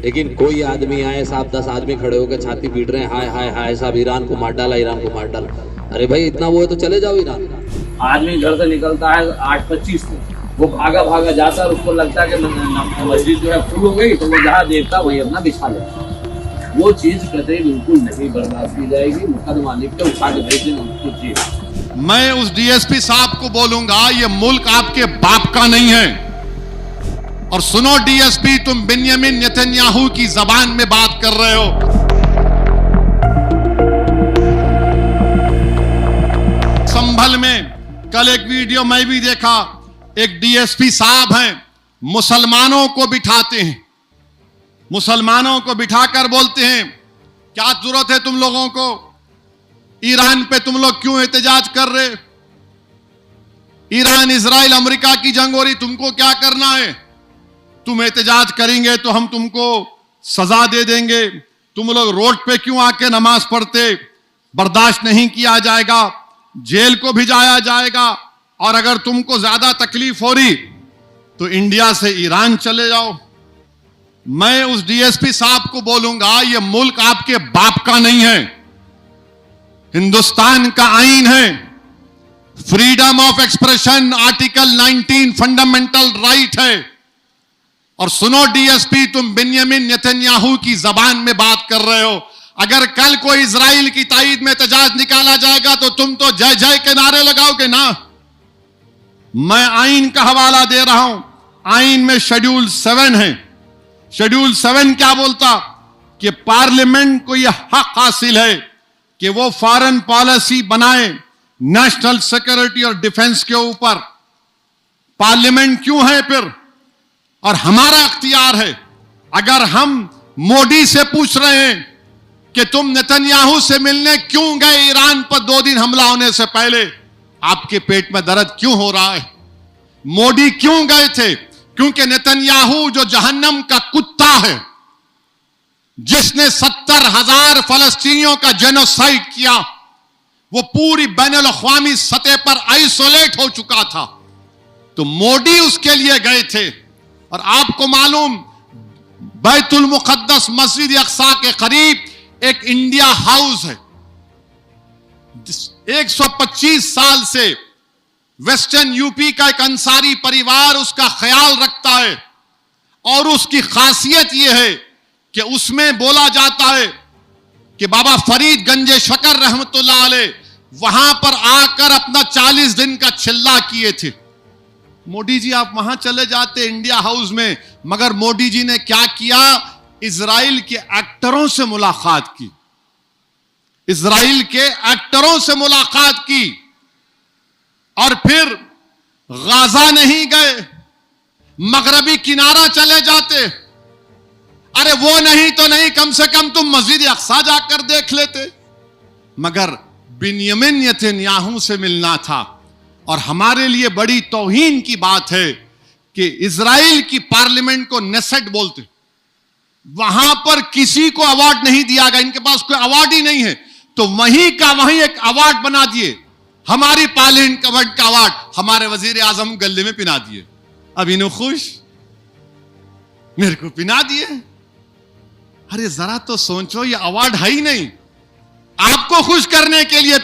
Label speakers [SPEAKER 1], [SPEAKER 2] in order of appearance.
[SPEAKER 1] लेकिन कोई आदमी आए साहब 10 आदमी खड़े होकर छाती पीट रहे हैं, हाय हाय हाय साहब ईरान को मार डाला, ईरान को मार डाला। अरे भाई इतना वो है तो चले जाओ ईरान।
[SPEAKER 2] आदमी घर से निकलता है 8:25 को, वो भागा भागा जाता है, उसको लगता है कि मस्जिद जो है फुल हो गई, तो वो जहाँ देखता वही अपना बिछा लेता। वो चीज कतई बिल्कुल नहीं बर्दाश्त की जाएगी। मुकदमा लिख के उठा के भेज देना उसको जेल।
[SPEAKER 3] मैं उस डीएसपी साहब को बोलूंगा, ये मुल्क आपके बाप का नहीं है। और सुनो डीएसपी, तुम बेंजामिन नेतन्याहू की जबान में बात कर रहे हो। संभल में कल एक वीडियो मैं भी देखा, एक डीएसपी साहब हैं, मुसलमानों को बिठाते हैं, मुसलमानों को बिठाकर बोलते हैं क्या जरूरत है तुम लोगों को, ईरान पे तुम लोग क्यों एहतजाज कर रहे? ईरान इजराइल अमेरिका की जंग हो रही, तुमको क्या करना है? तुम एहतजाज करेंगे तो हम तुमको सजा दे देंगे। तुम लोग रोड पे क्यों आके नमाज पढ़ते? बर्दाश्त नहीं किया जाएगा, जेल को भिजाया जाएगा। और अगर तुमको ज्यादा तकलीफ हो रही तो इंडिया से ईरान चले जाओ। मैं उस डीएसपी साहब को बोलूंगा, यह मुल्क आपके बाप का नहीं है। हिंदुस्तान का आईन है, freedom of expression, article 19 fundamental right है। और सुनो डीएसपी, तुम बेंजामिन नेतन्याहू की जबान में बात कर रहे हो। अगर कल कोई इजराइल की ताईद में एहतजाज निकाला जाएगा तो तुम तो जय जय के नारे लगाओगे ना। मैं आईन का हवाला दे रहा हूं, आईन में शेड्यूल 7 है। शेड्यूल 7 क्या बोलता कि पार्लियामेंट को यह हक हासिल है कि वो फॉरेन पॉलिसी बनाए नेशनल सिक्योरिटी और डिफेंस के ऊपर। पार्लियामेंट क्यों है फिर? और हमारा अख्तियार है। अगर हम मोदी से पूछ रहे हैं कि तुम नेतन्याहू से मिलने क्यों गए ईरान पर 2 दिन हमला होने से पहले, आपके पेट में दर्द क्यों हो रहा है? मोदी क्यों गए थे? क्योंकि नेतन्याहू जो जहन्नम का कुत्ता है, जिसने 70,000 फलस्तीनियों का जेनोसाइड किया, वो पूरी बैनुल अक़वामी सतह पर आइसोलेट हो चुका था, तो मोदी उसके लिए गए थे। और आपको मालूम, बैतुल मुक़द्दस मस्जिद अक़सा के करीब एक इंडिया हाउस है। 125 साल से वेस्टर्न यूपी का एक अंसारी परिवार उसका ख्याल रखता है। और उसकी खासियत यह है कि उसमें बोला जाता है कि बाबा फरीद गंजे शकर रहमतुल्लाह अलैह वहां पर आकर अपना 40 दिन का चिल्ला किए थे। मोदी जी आप वहां चले जाते इंडिया हाउस में, मगर मोदी जी ने क्या किया? इजराइल के एक्टरों से मुलाकात की, इजराइल के एक्टरों से मुलाकात की। और फिर गाजा नहीं गए, मगरबी किनारा चले जाते। अरे वो नहीं तो नहीं, कम से कम तुम मस्जिद अक़सा जाकर देख लेते। मगर बेंजामिन नेतन्याहू से मिलना था। और हमारे लिए बड़ी तौहीन की बात है कि इजराइल की पार्लियामेंट को नेसेट बोलते, वहां पर किसी को अवार्ड नहीं दिया गया, इनके पास कोई अवार्ड ही नहीं है, तो वहीं का वहीं एक अवार्ड बना दिए। हमारी पार्लियामेंट का अवार्ड हमारे वजीर आजम गले में पिना दिए। अब इन्हें खुश, मेरे को पिना दिए। अरे जरा तो सोचो, ये अवार्ड है ही नहीं, आपको खुश करने के लिए